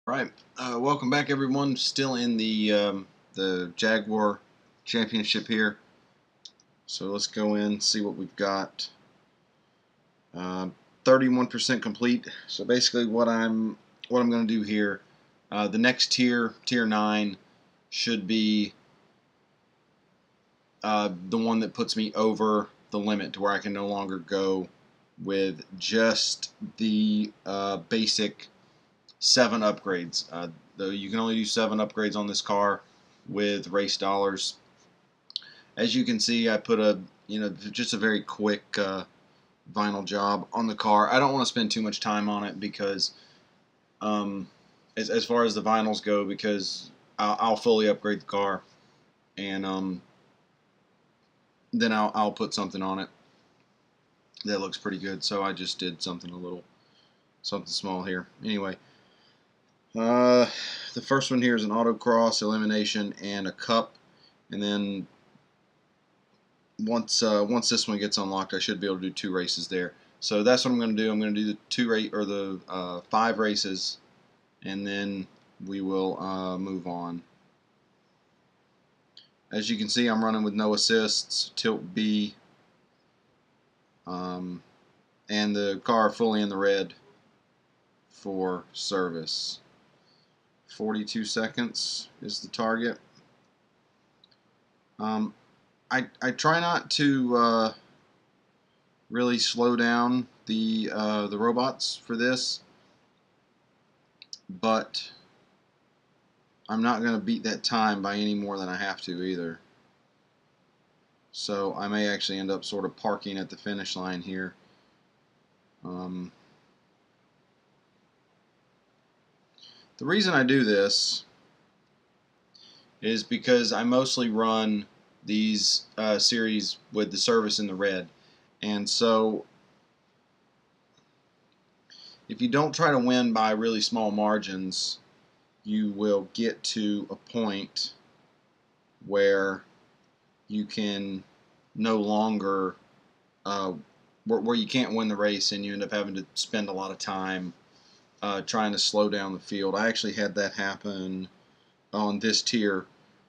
Right. Welcome back, everyone. Still in the Jaguar Championship here. So let's go in see what we've got. 31% complete. So basically, what I'm going to do here. The next tier, tier 9, should be the one that puts me over the limit to where I can no longer go with just the basic 7 upgrades. Though you can only do 7 upgrades on this car with race dollars. As you can see, I put just a very quick vinyl job on the car. I don't want to spend too much time on it because as far as the vinyls go, because I'll fully upgrade the car, and then I'll put something on it that looks pretty good. So I just did something small here. Anyway, the first one here is an autocross, elimination, and a cup. And then once this one gets unlocked, I should be able to do 2 races there. So that's what I'm going to do. I'm going to do the 5 races, and then we will move on. As you can see, I'm running with no assists, tilt B, and the car fully in the red for service. 42 seconds is the target. I try not to really slow down the robots for this, but I'm not going to beat that time by any more than I have to either. So I may actually end up sort of parking at the finish line here. The reason I do this is because I mostly run these series with the service in the red, and so if you don't try to win by really small margins, you will get to a point where you can no longer where you can't win the race, and you end up having to spend a lot of time trying to slow down the field. I actually had that happen on this tier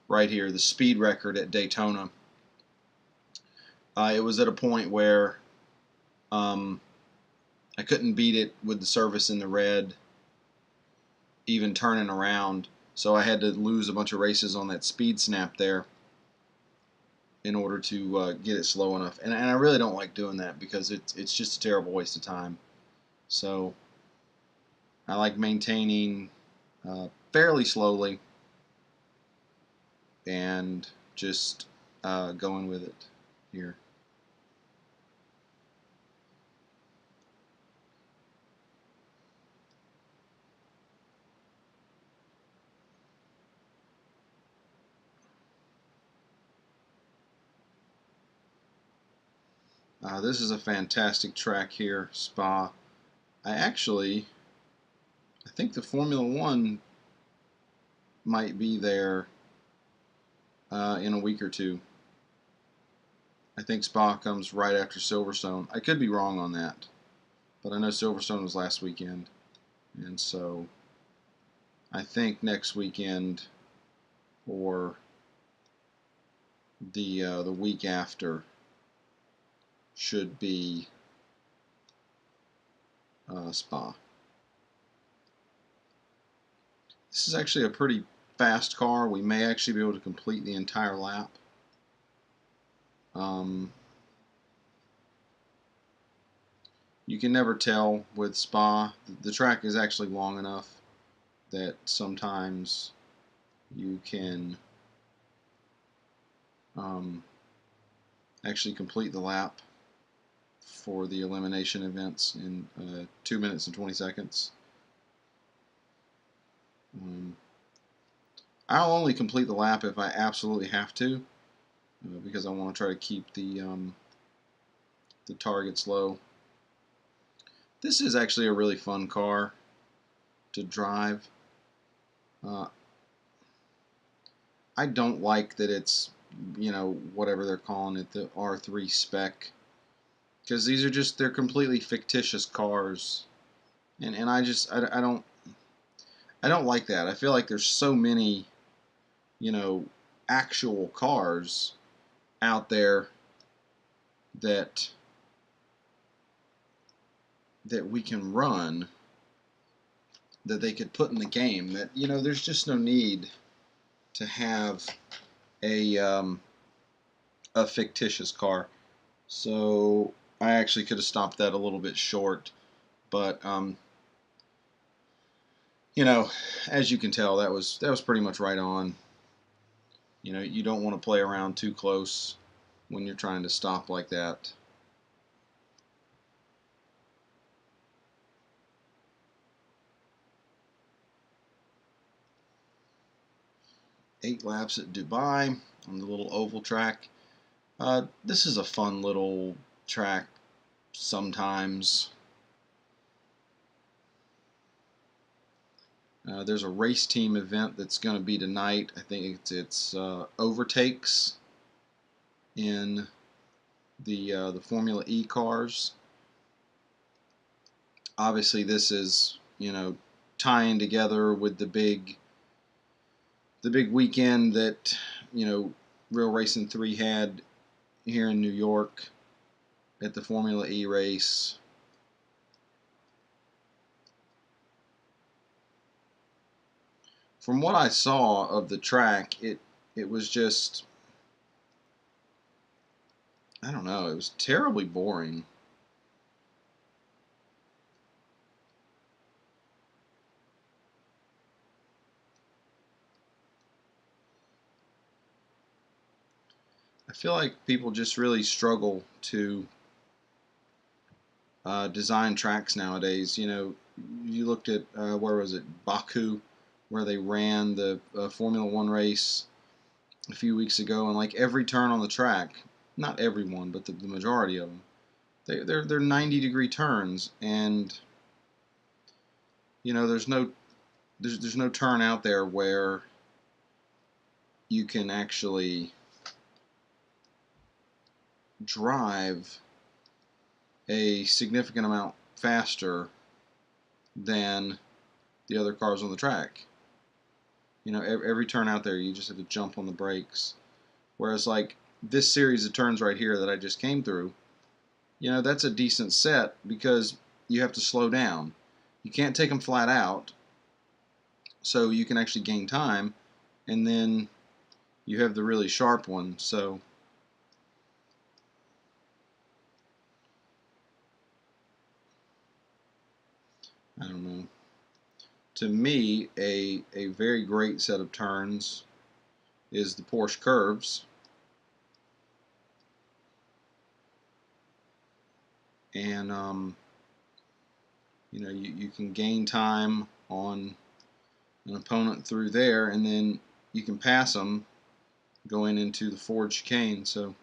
right here, the speed record at Daytona. It was at a point where I couldn't beat it with the service in the red, even turning around. So I had to lose a bunch of races on that speed snap there in order to get it slow enough. And I really don't like doing that because it's just a terrible waste of time. So I like maintaining fairly slowly and just going with it here. This is a fantastic track here, Spa. I think the Formula One might be there in a week or two. I think Spa comes right after Silverstone. I could be wrong on that, but I know Silverstone was last weekend, and so I think next weekend or the week after should be Spa. This is actually a pretty fast car. We may actually be able to complete the entire lap. You can never tell with Spa. The track is actually long enough that sometimes you can actually complete the lap for the elimination events in 2 minutes and 20 seconds. I'll only complete the lap if I absolutely have to, because I want to try to keep the targets low. This is actually a really fun car to drive. I don't like that it's, whatever they're calling it, the R3 Spec, because they're completely fictitious cars, and I I don't like that. I feel like there's so many, you know, actual cars out there that we can run, that they could put in the game, that, you know, there's just no need to have a fictitious car. So I actually could have stopped that a little bit short, but you know, as you can tell, that was pretty much right on. You know, you don't want to play around too close when you're trying to stop like that. Eight laps at Dubai on the little oval track. This is a fun little track sometimes. There's a race team event that's going to be tonight. I think it's overtakes in the Formula E cars. Obviously, this is, you know, tying together with the big weekend that, you know, Real Racing 3 had here in New York at the Formula E race. From what I saw of the track, it was just, I don't know, it was terribly boring. I feel like people just really struggle to design tracks nowadays. You know, you looked at, where was it, Baku, where they ran the Formula One race a few weeks ago, and like every turn on the track, not every one, but the majority of them, they're 90-degree turns, and you know, there's no turn out there where you can actually drive a significant amount faster than the other cars on the track. You know, every turn out there, you just have to jump on the brakes. Whereas, like, this series of turns right here that I just came through, you know, that's a decent set because you have to slow down. You can't take them flat out, so you can actually gain time, and then you have the really sharp one. So I don't know. To me, a very great set of turns is the Porsche curves. And you know, you can gain time on an opponent through there, and then you can pass them going into the Ford chicane. So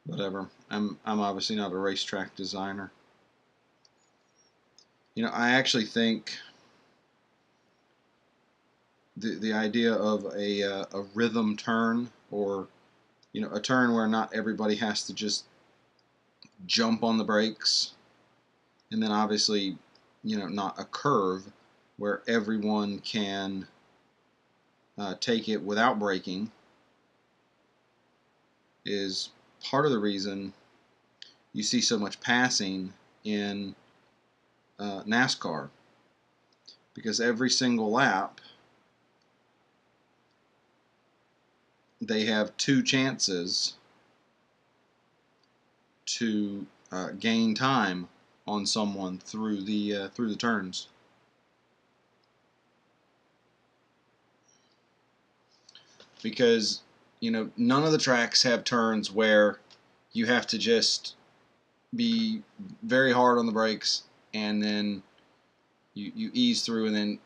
whatever. I'm obviously not a racetrack designer. You know, I actually think the idea of a rhythm turn, or you know, a turn where not everybody has to just jump on the brakes, and then obviously, you know, not a curve where everyone can take it without braking, is part of the reason you see so much passing in NASCAR, because every single lap they have two chances to gain time on someone through the turns. Because, you know, none of the tracks have turns where you have to just be very hard on the brakes, and then you ease through, and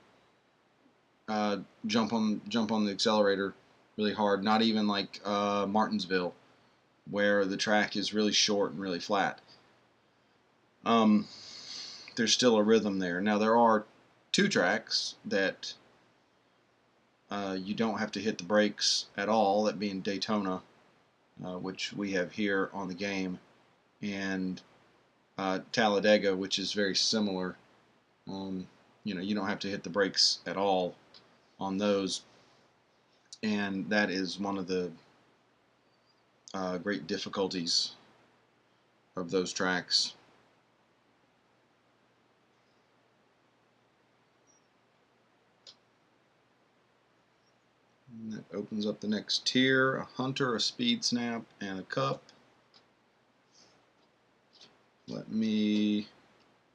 then jump on the accelerator really hard. Not even like Martinsville, where the track is really short and really flat. There's still a rhythm there. Now there are two tracks that you don't have to hit the brakes at all, that being Daytona, which we have here on the game, and Talladega, which is very similar. You don't have to hit the brakes at all on those, and that is one of the great difficulties of those tracks. And that opens up the next tier: a Hunter, a Speed Snap, and a Cup.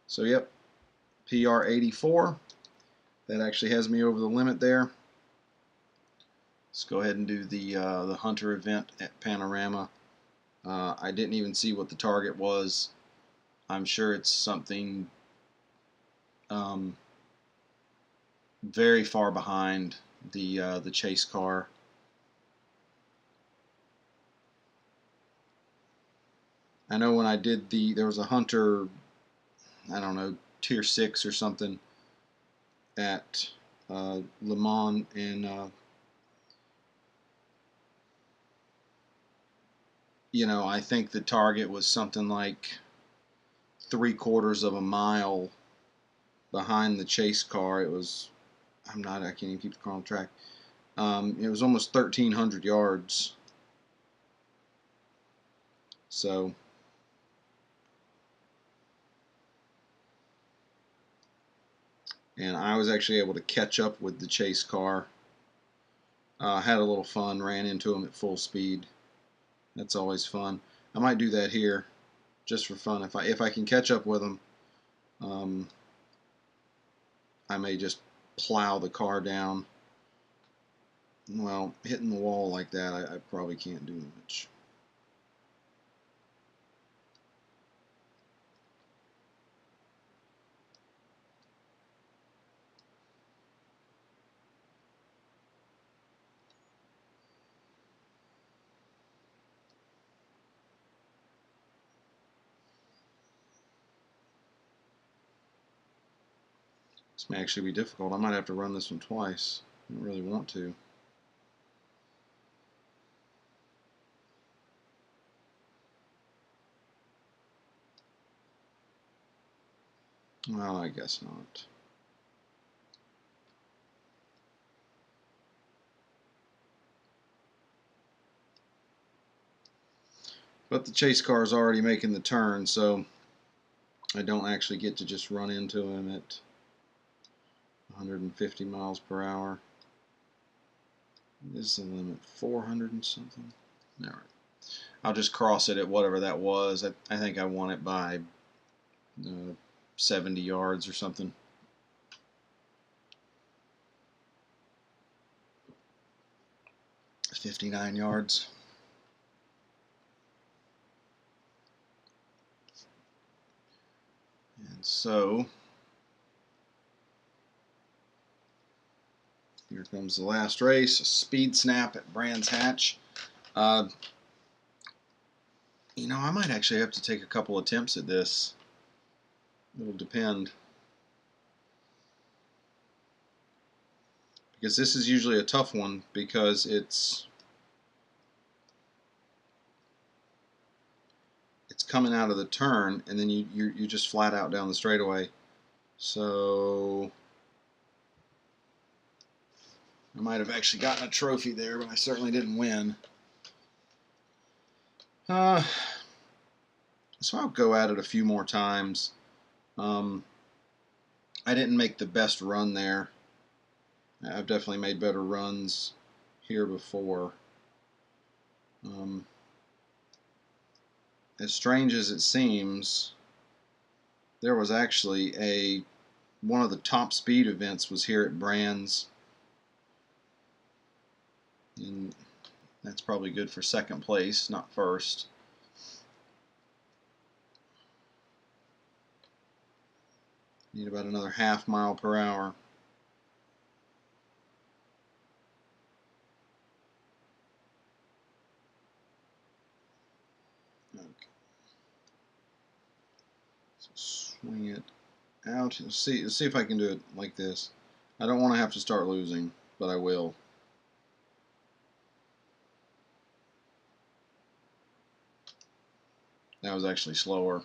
So yep, PR 84. That actually has me over the limit there. Let's go ahead and do the Hunter event at Panorama. I didn't even see what the target was. I'm sure it's something very far behind the chase car. I know when I did there was a Hunter, I don't know, tier 6 or something at Le Mans, and I think the target was something like 3/4 of a mile behind the chase car. It was, I can't even keep the car on track. It was almost 1,300 yards. So, and I was actually able to catch up with the chase car. Had a little fun, ran into him at full speed. That's always fun. I might do that here, just for fun. If I can catch up with him, I may just plow the car down. Well, hitting the wall like that, I probably can't do much. This may actually be difficult. I might have to run this one twice. I don't really want to. Well, I guess not. But the chase car is already making the turn, so I don't actually get to just run into him at 150 miles per hour. This is the limit, 400 and something. All right. I'll just cross it at whatever that was. I think I won it by 70 yards or something. $59 yards. And so here comes the last race, a Speed Snap at Brands Hatch. I might actually have to take a couple attempts at this. It'll depend. Because this is usually a tough one because it's coming out of the turn, and then you just flat out down the straightaway. So I might have actually gotten a trophy there, but I certainly didn't win. So I'll go at it a few more times. I didn't make the best run there. I've definitely made better runs here before. As strange as it seems, there was actually one of the top speed events was here at Brands, and that's probably good for second place, not first. Need about another ½ mile per hour. Okay. So swing it out. Let's see if I can do it like this. I don't want to have to start losing, but I will. That was actually slower.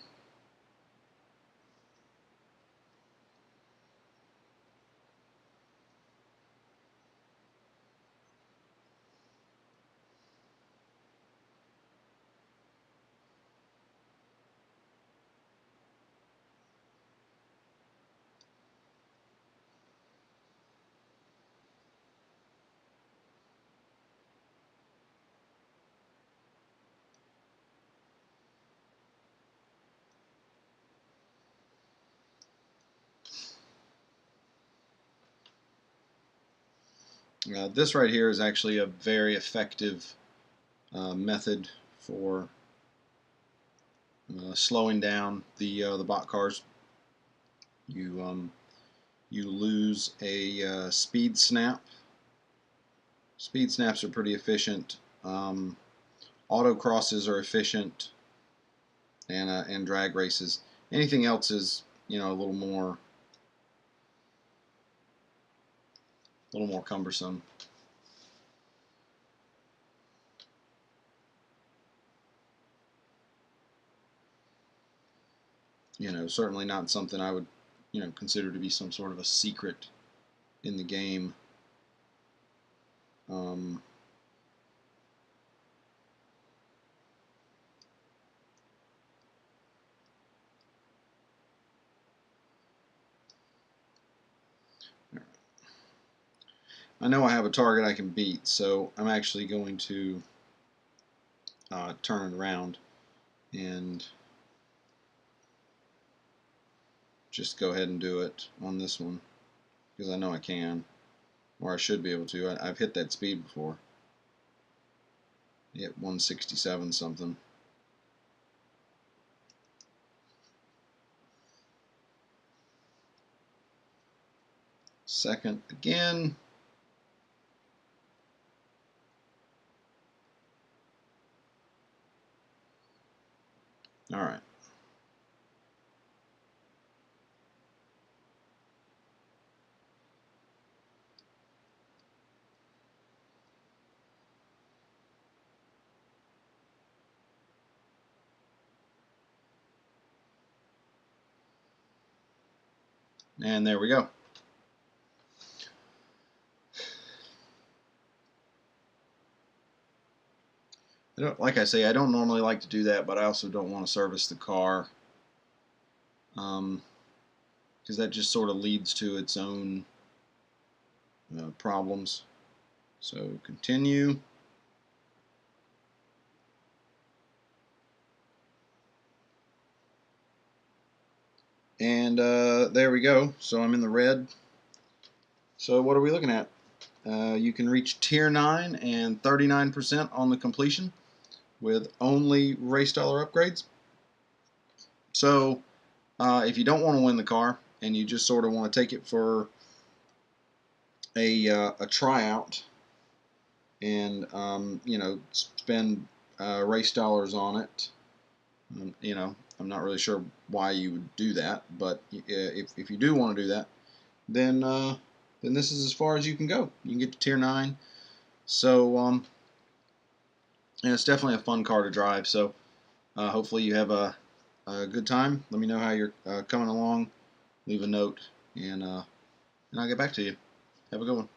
This right here is actually a very effective method for slowing down the bot cars. You lose a speed snap. Speed snaps are pretty efficient. Autocrosses are efficient, and drag races. Anything else is, you know, a little more cumbersome. You know, certainly not something I would, you know, consider to be some sort of a secret in the game. I know I have a target I can beat, so I'm actually going to turn it around and just go ahead and do it on this one, because I know I can, or I should be able to. I've hit that speed before. Hit 167 something. Second again. All right. And there we go. Like I say, I don't normally like to do that, but I also don't want to service the car, because that just sort of leads to its own problems. So continue. And there we go. So I'm in the red. So what are we looking at? You can reach tier 9 and 39% on the completion with only race dollar upgrades. So if you don't want to win the car and you just sort of want to take it for a tryout and you know, spend race dollars on it, you know, I'm not really sure why you would do that, but if you do want to do that, then this is as far as you can go. You can get to tier 9. So and it's definitely a fun car to drive. So hopefully you have a good time. Let me know how you're coming along. Leave a note, and I'll get back to you. Have a good one.